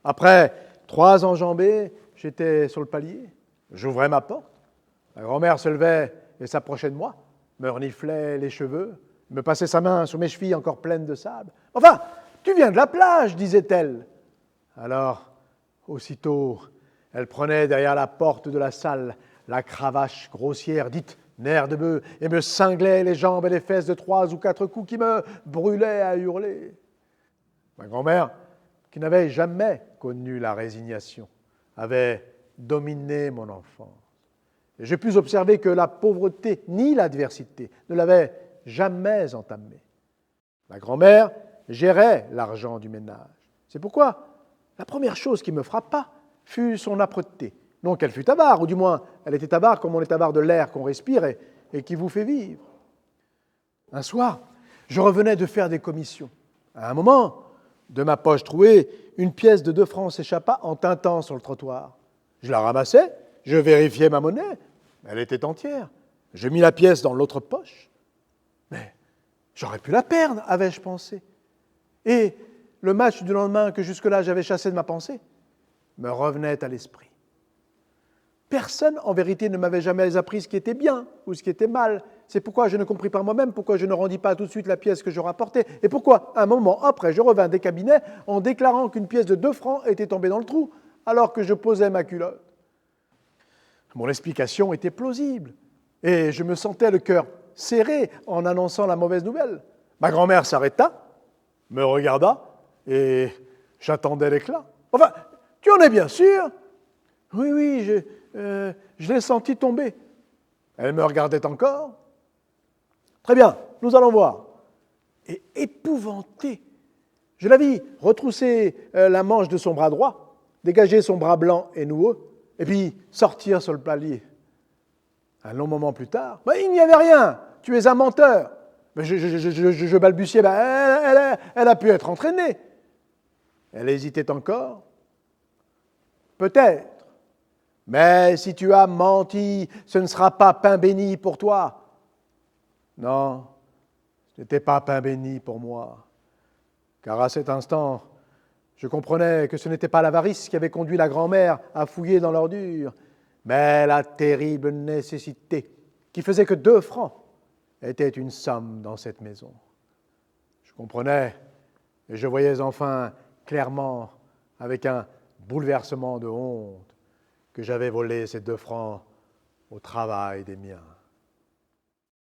Après 3 enjambées, j'étais sur le palier. J'ouvrais ma porte. La grand-mère se levait et s'approchait de moi, me reniflait les cheveux, me passait sa main sur mes chevilles encore pleines de sable. « Enfin, tu viens de la plage, disait-elle. » Alors, aussitôt, elle prenait derrière la porte de la salle la cravache grossière dite nerf de bœuf et me cinglait les jambes et les fesses de 3 ou 4 coups qui me brûlaient à hurler. Ma grand-mère, qui n'avait jamais connu la résignation, avait dominé mon enfance. Et j'ai pu observer que la pauvreté ni l'adversité ne l'avaient jamais entamée. Ma grand-mère gérait l'argent du ménage. C'est pourquoi la première chose qui me frappa fut son âpreté. Non qu'elle fût avare, ou du moins elle était avare comme on est avare de l'air qu'on respire et qui vous fait vivre. Un soir, je revenais de faire des commissions. À un moment, de ma poche trouée, une pièce de 2 francs s'échappa en tintant sur le trottoir. Je la ramassai, je vérifiai ma monnaie, elle était entière. Je mis la pièce dans l'autre poche. Mais j'aurais pu la perdre, avais-je pensé. Et le match du lendemain que jusque-là j'avais chassé de ma pensée me revenait à l'esprit. Personne, en vérité, ne m'avait jamais appris ce qui était bien ou ce qui était mal. C'est pourquoi je ne compris par moi-même pourquoi je ne rendis pas tout de suite la pièce que je rapportais et pourquoi, un moment après, je revins des cabinets en déclarant qu'une pièce de 2 francs était tombée dans le trou alors que je posais ma culotte. Mon explication était plausible et je me sentais le cœur serré en annonçant la mauvaise nouvelle. Ma grand-mère s'arrêta, me regarda et j'attendais l'éclat. « Enfin, tu en es bien sûr ?»« Oui, oui, je l'ai senti tomber. » Elle me regardait encore. « Très bien, nous allons voir. » Et épouvantée, je la vis retrousser la manche de son bras droit, dégager son bras blanc et noueux, et puis sortir sur le palier. Un long moment plus tard, « Il n'y avait rien, tu es un menteur. » Mais je balbutiais, elle a pu être entraînée. Elle hésitait encore. Peut-être. Mais si tu as menti, ce ne sera pas pain béni pour toi. Non, ce n'était pas pain béni pour moi. Car à cet instant, je comprenais que ce n'était pas l'avarice qui avait conduit la grand-mère à fouiller dans l'ordure, mais la terrible nécessité qui faisait que 2 francs était une somme dans cette maison. Je comprenais et je voyais enfin clairement, avec un bouleversement de honte, que j'avais volé ces 2 francs au travail des miens.